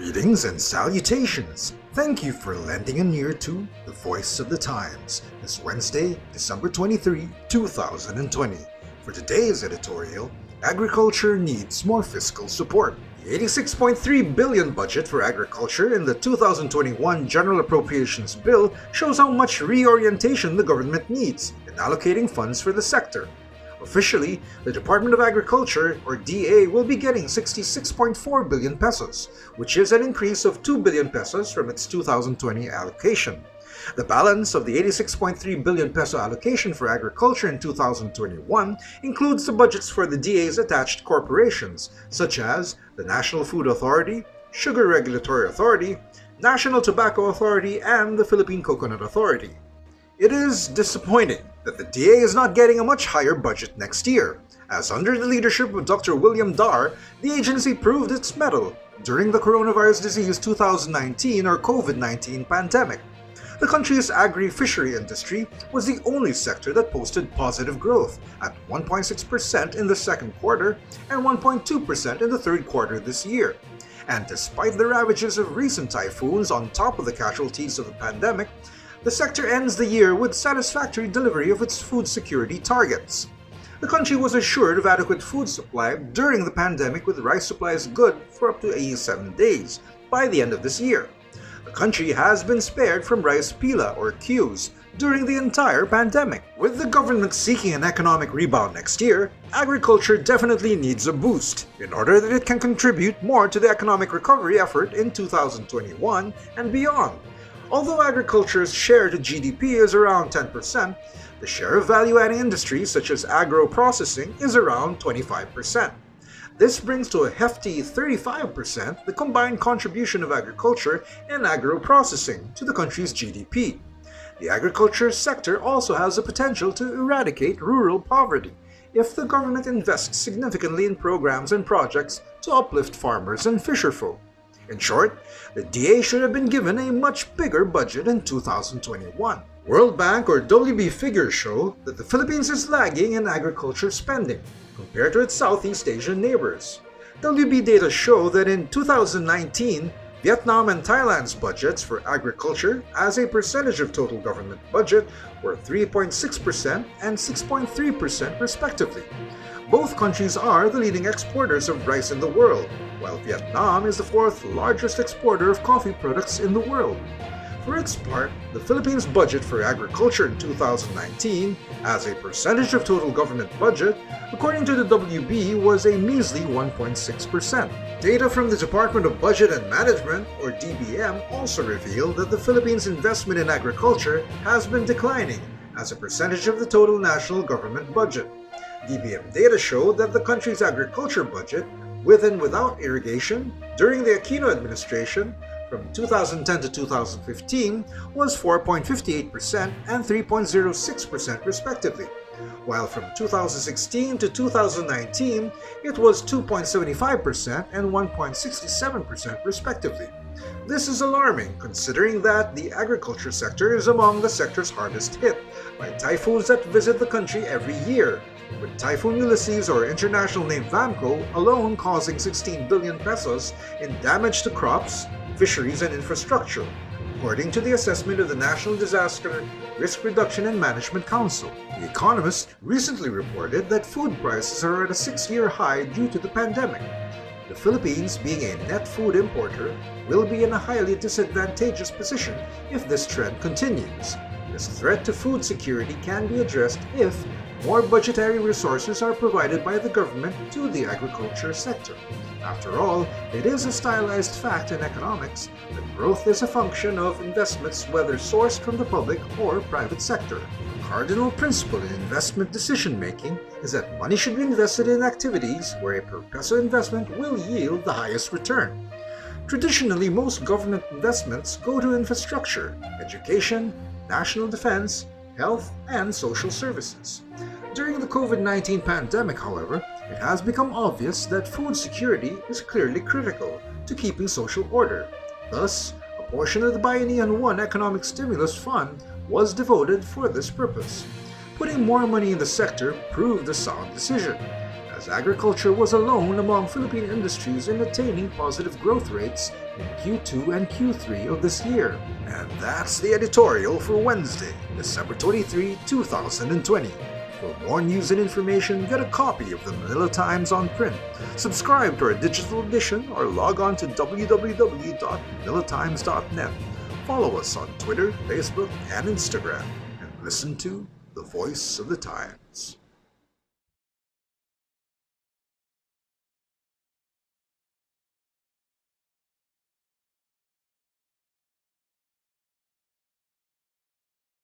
Greetings and salutations. Thank you for lending an ear to The Voice of the Times this Wednesday, December 23, 2020. For today's editorial, agriculture needs more fiscal support. The $86.3 billion budget for agriculture in the 2021 General Appropriations Bill shows how much reorientation the government needs in allocating funds for the sector. Officially, the Department of Agriculture, or DA, will be getting 66.4 billion pesos, which is an increase of 2 billion pesos from its 2020 allocation. The balance of the 86.3 billion peso allocation for agriculture in 2021 includes the budgets for the DA's attached corporations, such as the National Food Authority, Sugar Regulatory Authority, National Tobacco Authority, and the Philippine Coconut Authority. It is disappointing that the DA is not getting a much higher budget next year, as under the leadership of Dr. William Dar, the agency proved its mettle during the coronavirus disease 2019 or COVID-19 pandemic. The country's agri-fishery industry was the only sector that posted positive growth at 1.6% in the second quarter and 1.2% in the third quarter this year. And despite the ravages of recent typhoons on top of the casualties of the pandemic, the sector ends the year with satisfactory delivery of its food security targets. The country was assured of adequate food supply during the pandemic, with rice supplies good for up to 87 days by the end of this year. The country has been spared from rice pila or queues during the entire pandemic. With the government seeking an economic rebound next year, agriculture definitely needs a boost in order that it can contribute more to the economic recovery effort in 2021 and beyond. Although agriculture's share to GDP is around 10%, the share of value-adding industries such as agro-processing is around 25%. This brings to a hefty 35% the combined contribution of agriculture and agro-processing to the country's GDP. The agriculture sector also has the potential to eradicate rural poverty if the government invests significantly in programs and projects to uplift farmers and fisherfolk. In short, the DA should have been given a much bigger budget in 2021. World Bank or WB figures show that the Philippines is lagging in agriculture spending compared to its Southeast Asian neighbors. WB data show that in 2019, Vietnam and Thailand's budgets for agriculture as a percentage of total government budget were 3.6% and 6.3% respectively. Both countries are the leading exporters of rice in the world, while Vietnam is the fourth largest exporter of coffee products in the world. For its part, the Philippines' budget for agriculture in 2019, as a percentage of total government budget, according to the WB, was a measly 1.6%. Data from the Department of Budget and Management, or DBM, also revealed that the Philippines' investment in agriculture has been declining as a percentage of the total national government budget. DBM data showed that the country's agriculture budget, with and without irrigation, during the Aquino administration, from 2010 to 2015, was 4.58% and 3.06% respectively, while from 2016 to 2019, it was 2.75% and 1.67% respectively. This is alarming considering that the agriculture sector is among the sectors hardest hit by typhoons that visit the country every year, with Typhoon Ulysses or international name Vamco alone causing 16 billion pesos in damage to crops, fisheries, and infrastructure, according to the assessment of the National Disaster Risk Reduction and Management Council. The Economist recently reported that food prices are at a 6-year high due to the pandemic. The Philippines, being a net food importer, will be in a highly disadvantageous position if this trend continues. This threat to food security can be addressed if more budgetary resources are provided by the government to the agriculture sector. After all, it is a stylized fact in economics that growth is a function of investments, whether sourced from the public or private sector. The cardinal principle in investment decision-making is that money should be invested in activities where a per peso investment will yield the highest return. Traditionally, most government investments go to infrastructure, education, national defense, health, and social services. During the COVID-19 pandemic, however, it has become obvious that food security is clearly critical to keeping social order. Thus, a portion of the Bayanihan 1 Economic Stimulus Fund was devoted for this purpose. Putting more money in the sector proved a sound decision, as agriculture was alone among Philippine industries in attaining positive growth rates in Q2 and Q3 of this year. And that's the editorial for Wednesday, December 23, 2020. For more news and information, get a copy of the Manila Times on print, subscribe to our digital edition, or log on to www.manilatimes.net. Follow us on Twitter, Facebook, and Instagram, and listen to The Voice of the Times.